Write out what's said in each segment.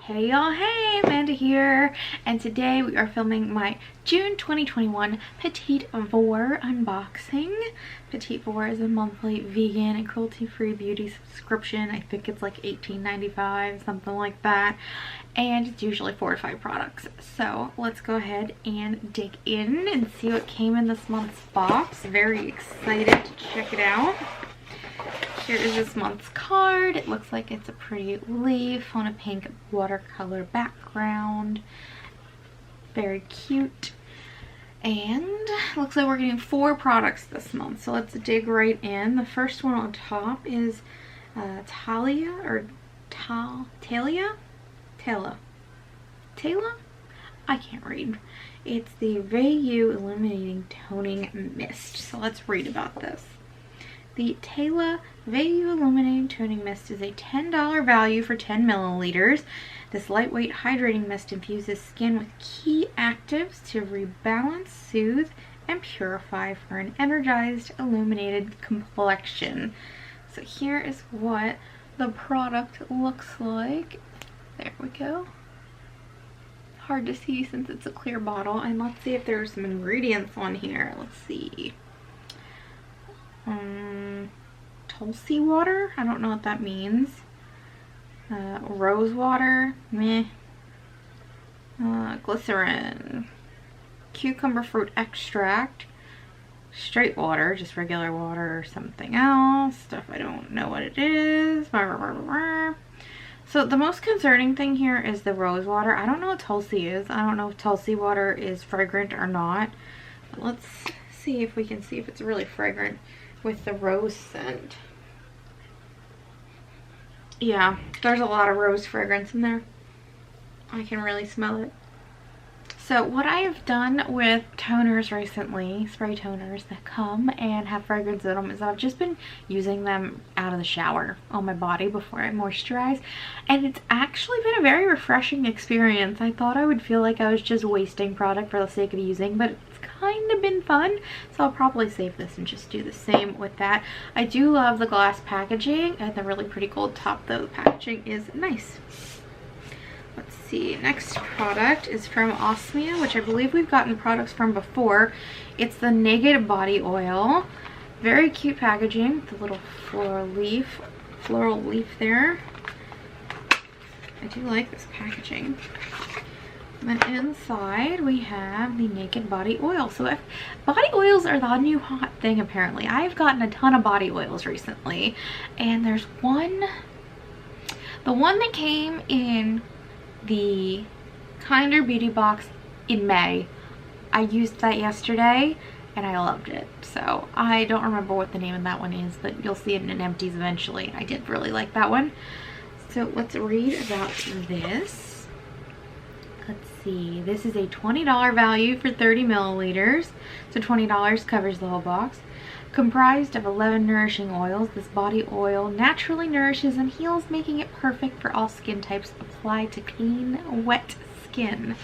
Hey y'all, hey, Amanda here, and today we are filming my June 2021 PetitVour unboxing. PetitVour is a monthly vegan and cruelty-free beauty subscription. I think it's like $18.95, something like that, and it's usually 4 to 5 products. So let's go ahead and dig in and see what came in this month's box. Very excited to check it out. Here is this month's card. It looks like it's a pretty leaf on a pink watercolor background. Very cute. And looks like we're getting 4 products this month. So let's dig right in. The first one on top is Talia Taylor. I can't read. It's the Referral Illuminating Toning Mist. So let's read about this. The Talia Taylor Illuminating Toning Mist is a $10 value for 10 milliliters. This lightweight hydrating mist infuses skin with key actives to rebalance, soothe, and purify for an energized, illuminated complexion. So here is what the product looks like. There we go. Hard to see since it's a clear bottle. And let's see if there's some ingredients on here. Let's see. Tulsi water, I don't know what that means. Rose water, meh. Glycerin, cucumber fruit extract, straight water, just regular water, or something else, stuff I don't know what it is. So the most concerning thing here is the rose water. I don't know what Tulsi is. I don't know if Tulsi water is fragrant or not. But let's see if we can see if it's really fragrant with the rose scent. Yeah, there's a lot of rose fragrance in there. I can really smell it. So what I have done with toners recently, spray toners that come and have fragrance in them, is I've just been using them out of the shower on my body before I moisturize, and it's actually been a very refreshing experience. I thought I would feel like I was just wasting product for the sake of using, but it's kind of been fun, so I'll probably save this and just do the same with that. I do love the glass packaging and the really pretty gold top, though. The packaging is nice. Let's see, next product is from Osmium, which I believe we've gotten products from before. It's the Naked Body Oil. Very cute packaging, the little floral leaf there. I do like this packaging. And then inside we have the Naked Body Oil. So if body oils are the new hot thing, apparently. I've gotten a ton of body oils recently, and there's the one that came in the Kinder Beauty box in May. I used that yesterday and I loved it. So I don't remember what the name of that one is, but you'll see it in empties eventually. I did really like that one. So let's read about this. Let's see, this is a $20 value for 30 milliliters. So $20 covers the whole box. Comprised of 11 nourishing oils, this body oil naturally nourishes and heals, making it perfect for all skin types applied to clean, wet skin.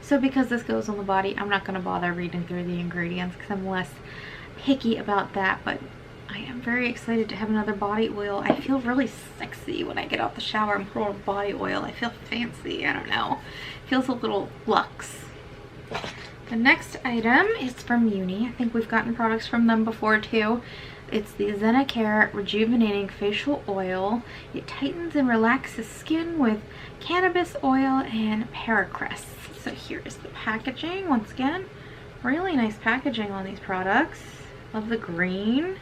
So because this goes on the body, I'm not going to bother reading through the ingredients because I'm less picky about that, but I am very excited to have another body oil. I feel really sexy when I get out the shower and put on body oil. I feel fancy, I don't know. It feels a little luxe. The next item is from Uni. I think we've gotten products from them before too. It's the Zenacare Rejuvenating Facial Oil. It tightens and relaxes skin with cannabis oil and paracress. So here is the packaging. Once again, really nice packaging on these products. Love the green.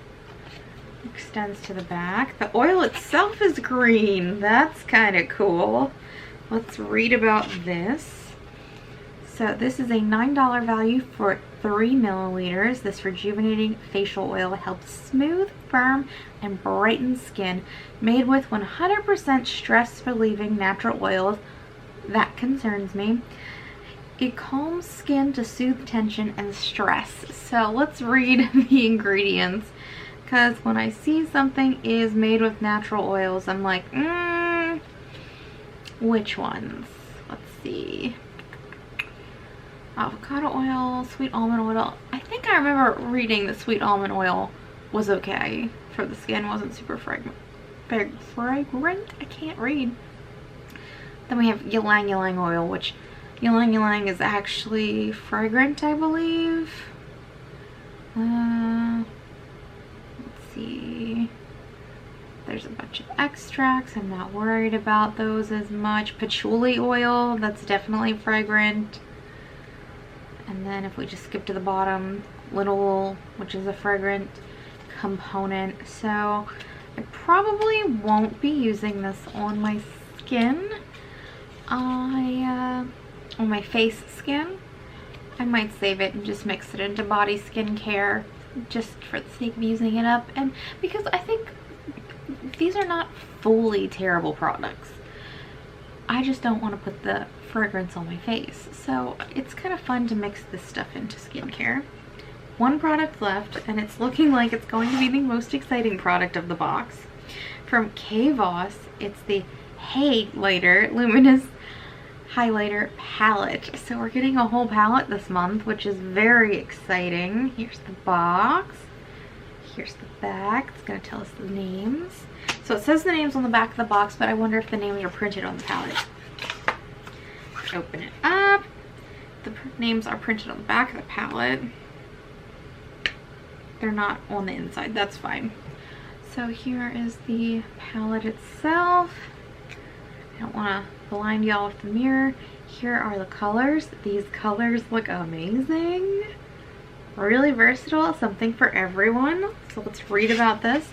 Extends to the back. The oil itself is green. That's kind of cool. Let's read about this. So this is a $9 value for 3 milliliters. This rejuvenating facial oil helps smooth, firm, and brighten skin. Made with 100% stress-relieving natural oils. That concerns me. It calms skin to soothe tension and stress. So let's read the ingredients, because when I see something is made with natural oils, I'm like, which ones? Let's see. Avocado oil, sweet almond oil. I think I remember reading that sweet almond oil was okay for the skin, wasn't super fragrant. I can't read. Then we have ylang ylang oil, which ylang ylang is actually fragrant, I believe. Let's see. There's a bunch of extracts. I'm not worried about those as much. Patchouli oil, that's definitely fragrant. And then if we just skip to the bottom, linalool, which is a fragrant component. So I probably won't be using this on my skin. On my face skin. I might save it and just mix it into body skincare just for the sake of using it up. And because I think these are not fully terrible products. I just don't want to put the fragrance on my face. So it's kind of fun to mix this stuff into skincare. One product left, and it's looking like it's going to be the most exciting product of the box. From KVOS, it's the Highlighter Luminous Highlighter Palette. So we're getting a whole palette this month, which is very exciting. Here's the box. Here's the back. It's going to tell us the names. So it says the names on the back of the box, but I wonder if the names are printed on the palette. Open it up. The names are printed on the back of the palette. They're not on the inside. That's fine. So here is the palette itself. I don't want to blind y'all with the mirror. Here are the colors. These colors look amazing. Really versatile. Something for everyone. So let's read about this.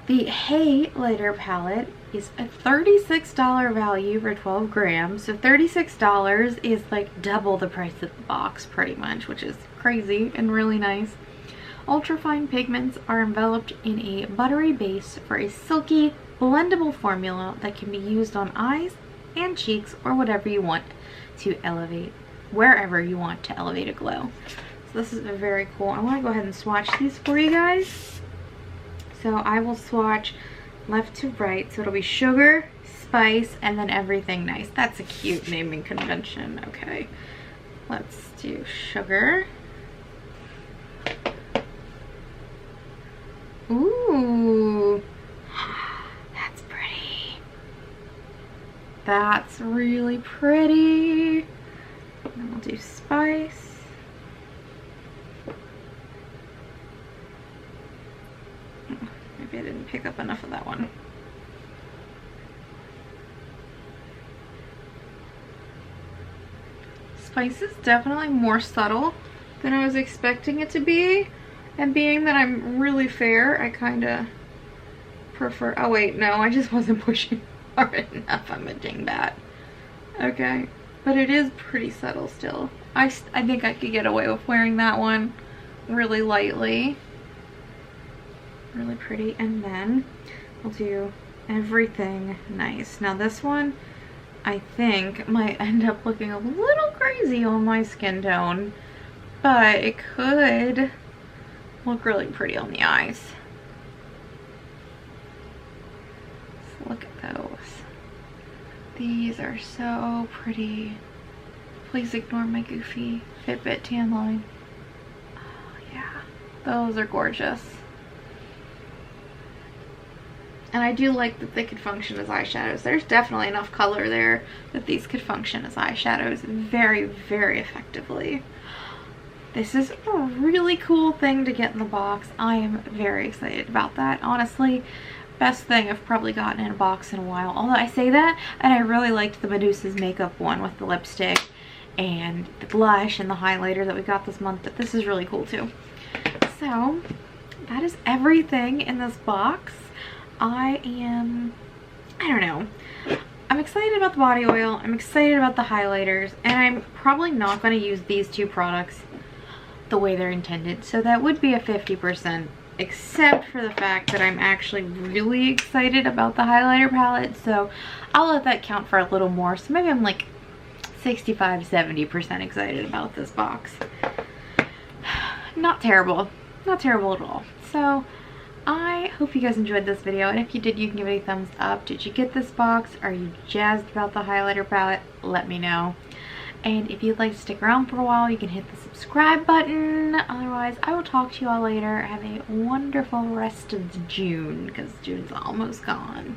The Highlighter palette is a $36 value for 12 grams. So $36 is like double the price of the box pretty much, which is crazy and really nice. Ultrafine pigments are enveloped in a buttery base for a silky, blendable formula that can be used on eyes and cheeks or whatever you want to elevate, wherever you want to elevate a glow. So this is very cool. I want to go ahead and swatch these for you guys. So I will swatch left to right. So it'll be sugar, spice, and then everything nice. That's a cute naming convention. Okay, let's do sugar. Ooh, that's pretty. That's really pretty. And then we'll do spice. Maybe I didn't pick up enough of that one. Spice is definitely more subtle than I was expecting it to be. And being that I'm really fair, I kind of prefer... Oh wait, no, I just wasn't pushing hard enough. I'm a dingbat. Okay, but it is pretty subtle still. I think I could get away with wearing that one really lightly. Really pretty. And then we'll do everything nice. Now this one I think might end up looking a little crazy on my skin tone, but it could look really pretty on the eyes. So look at those. These are so pretty. Please ignore my goofy Fitbit tan line. Oh yeah, those are gorgeous. And I do like that they could function as eyeshadows. There's definitely enough color there that these could function as eyeshadows very, very effectively. This is a really cool thing to get in the box. I am very excited about that. Honestly, best thing I've probably gotten in a box in a while. Although I say that, and I really liked the Medusa's makeup one with the lipstick and the blush and the highlighter that we got this month. But this is really cool too. So that is everything in this box. I don't know. I'm excited about the body oil. I'm excited about the highlighters. And I'm probably not going to use these two products the way they're intended. So that would be a 50%, except for the fact that I'm actually really excited about the highlighter palette. So I'll let that count for a little more. So maybe I'm like 65-70% excited about this box. Not terrible. Not terrible at all. So I hope you guys enjoyed this video, and if you did, you can give it a thumbs up. Did you get this box? Are you jazzed about the highlighter palette? Let me know. And if you'd like to stick around for a while, you can hit the subscribe button. Otherwise, I will talk to you all later. Have a wonderful rest of June, because June's almost gone.